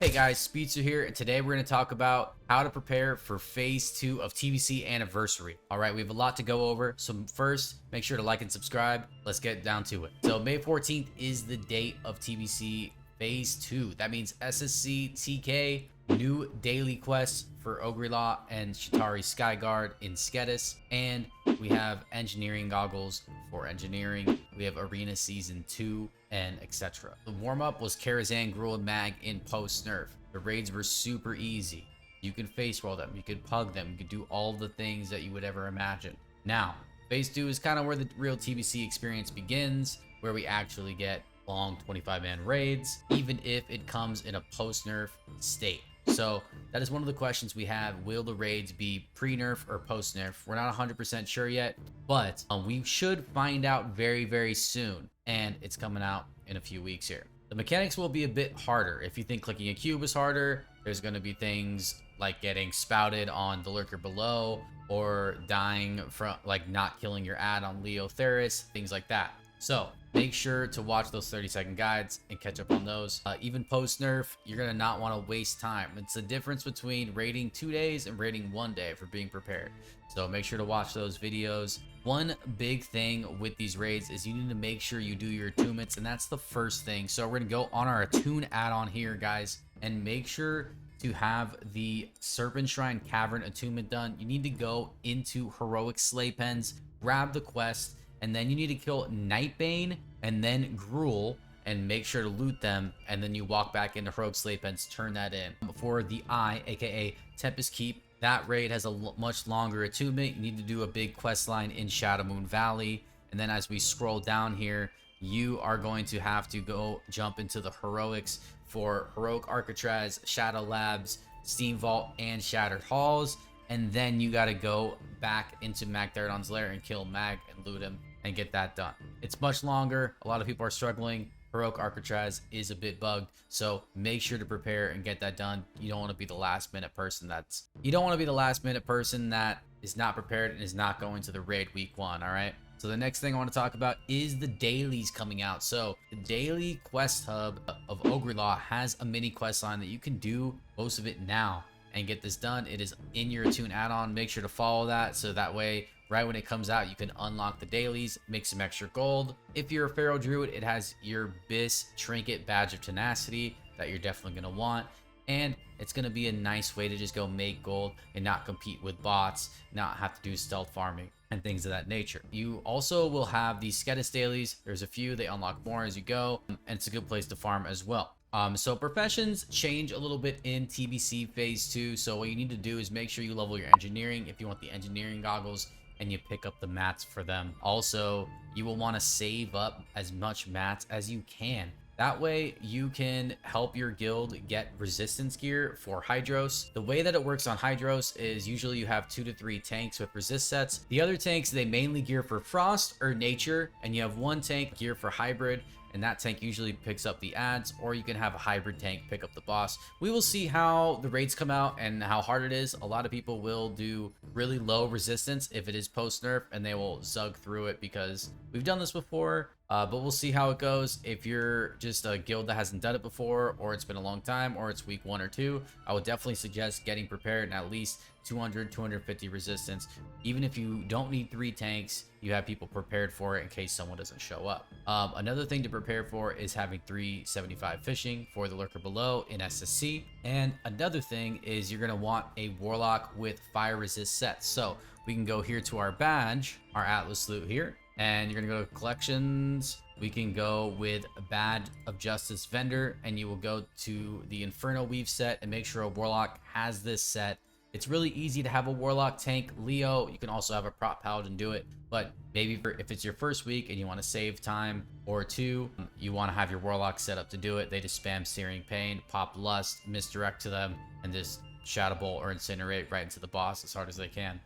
Hey guys, Speedster here, and today we're going to talk about how to prepare for Phase 2 of TBC Anniversary. Alright, we have a lot to go over, so first, make sure to like and subscribe. Let's get down to it. So May 14th is the date of TBC Phase 2. That means SSC, TK, new daily quests for Ogrilaw and Shatari Skyguard in Skedis, and we have engineering goggles for engineering. We have Arena Season 2 and etc. The warm-up was Karazhan, Gruul, and Mag in post-nerf. The raids were super easy. You could face roll them, you could pug them, you could do all the things that you would ever imagine. Now, Phase 2 is kind of where the real TBC experience begins, where we actually get long 25-man raids, even if it comes in a post-nerf state. So that is one of the questions we have. Will the raids be pre-nerf or post-nerf? We're not 100% sure yet, but we should find out very, very soon. And it's coming out in a few weeks here. The mechanics will be a bit harder. If you think clicking a cube is harder, there's going to be things like getting spouted on the lurker below, or dying from like not killing your ad on Leo Theris, things like that. So make sure to watch those 30-second guides and catch up on those. Even post nerf, you're gonna not want to waste time. It's the difference between raiding 2 days and raiding 1 day for being prepared. So make sure to watch those videos. One big thing with these raids is you need to make sure you do your attunements, and that's the first thing. So we're gonna go on our attune add-on here, guys, and make sure to have the Serpent Shrine Cavern attunement done. You need to go into Heroic Slay Pens, grab the quest, and then you need to kill Nightbane and then Gruul and make sure to loot them, and then you walk back into Heroic Slay Pens, turn that in. For the Eye, aka Tempest Keep, that raid has a much longer attunement. You need to do a big quest line in Shadowmoon Valley, and then as we scroll down here, you are going to have to go jump into the Heroics for Heroic Arcatraz, Shadow Labs, Steam Vault, and Shattered Halls. And then you got to go back into Magtheridon's lair and kill Mag and loot him and get that done. It's much longer. A lot of people are struggling. Heroic Arcatraz is a bit bugged, so make sure to prepare and get that done. You don't want to be the last minute person that is not prepared and is not going to the raid week 1. All right. So the next thing I want to talk about is the dailies coming out. So the daily quest hub of Ogrilaw has a mini quest line that you can do most of it now and get this done. It is in your attune add-on. Make sure to follow that, so that way right when it comes out you can unlock the dailies, make some extra gold. If you're a Pharaoh Druid, it has your Bis Trinket Badge of Tenacity that you're definitely going to want, and it's going to be a nice way to just go make gold and not compete with bots, not have to do stealth farming and things of that nature. You also will have these Skedis dailies. There's a few, they unlock more as you go, and it's a good place to farm as well. So professions change a little bit in TBC Phase 2. So what you need to do is make sure you level your engineering if you want the engineering goggles, and you pick up the mats for them. Also, you will want to save up as much mats as you can. That way you can help your guild get resistance gear for Hydros. The way that it works on Hydros is usually you have 2 to 3 tanks with resist sets. The other tanks, they mainly gear for Frost or Nature, and you have 1 tank gear for Hybrid, and that tank usually picks up the ads, or you can have a hybrid tank pick up the boss. We will see how the raids come out and how hard it is. A lot of people will do really low resistance if it is post nerf, and they will zug through it because we've done this before. But we'll see how it goes. If you're just a guild that hasn't done it before, or it's been a long time, or it's week 1 or 2, I would definitely suggest getting prepared and at least 200, 250 resistance. Even if you don't need 3 tanks, you have people prepared for it in case someone doesn't show up. Another thing to prepare for is having 375 fishing for the lurker below in SSC. And another thing is you're going to want a warlock with fire resist sets. So we can go here to our badge, our Atlas loot here, and you're going to go to collections. We can go with a Badge of Justice vendor, and you will go to the Inferno Weave set and make sure a warlock has this set. It's really easy to have a warlock tank Leo. You can also have a prop paladin do it, but maybe if it's your first week and you want to save time, or 2, you want to have your warlock set up to do it. They just spam Searing Pain, pop Lust, misdirect to them, and just Shadow Bolt or Incinerate right into the boss as hard as they can.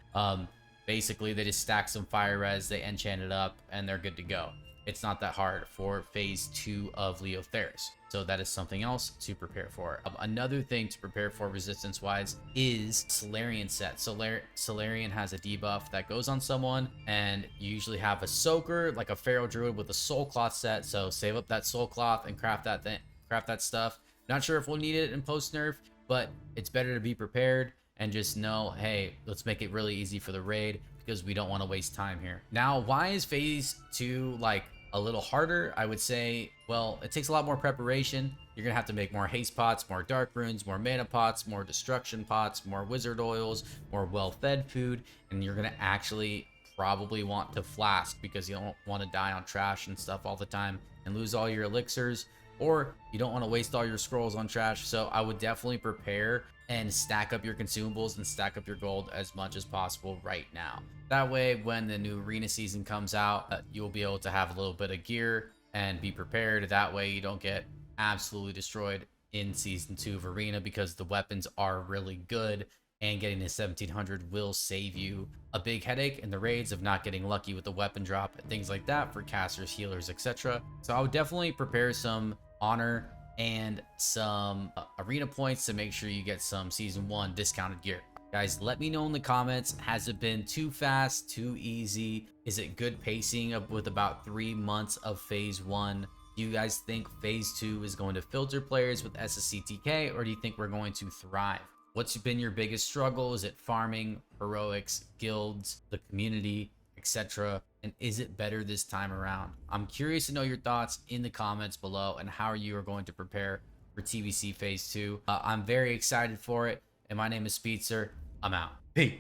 Basically they just stack some fire res, they enchant it up, and they're good to go. It's not that hard for Phase 2 of Leo Theris. So that is something else to prepare for. Another thing to prepare for resistance wise is Solarian set. Solarian has a debuff that goes on someone, and you usually have a soaker like a Pharaoh Druid with a soul cloth set. So save up that soul cloth and craft that stuff. Not sure if we'll need it in post nerf, but it's better to be prepared and just know, hey, let's make it really easy for the raid because we don't want to waste time here. Now, why is phase 2 like a little harder? I would say, well, it takes a lot more preparation. You're gonna have to make more haste pots, more dark runes, more mana pots, more destruction pots, more wizard oils, more well-fed food, and you're gonna actually probably want to flask because you don't want to die on trash and stuff all the time and lose all your elixirs, or you don't want to waste all your scrolls on trash. So I would definitely prepare and stack up your consumables and stack up your gold as much as possible right now. That way, when the new arena season comes out, you'll be able to have a little bit of gear and be prepared. That way you don't get absolutely destroyed in season 2 of arena, because the weapons are really good and getting to 1700 will save you a big headache in the raids of not getting lucky with the weapon drop and things like that for casters, healers, etc. So I would definitely prepare some honor and some arena points to make sure you get some season 1 discounted gear. Guys, let me know in the comments, has it been too fast, too easy? Is it good pacing up with about 3 months of phase 1? Do you guys think phase 2 is going to filter players with SSCTK, or do you think we're going to thrive? What's been your biggest struggle? Is it farming, heroics, guilds, the community, etc.? And is it better this time around? I'm curious to know your thoughts in the comments below and how you are going to prepare for TBC phase 2. I'm very excited for it, and my name is Speedster. I'm out.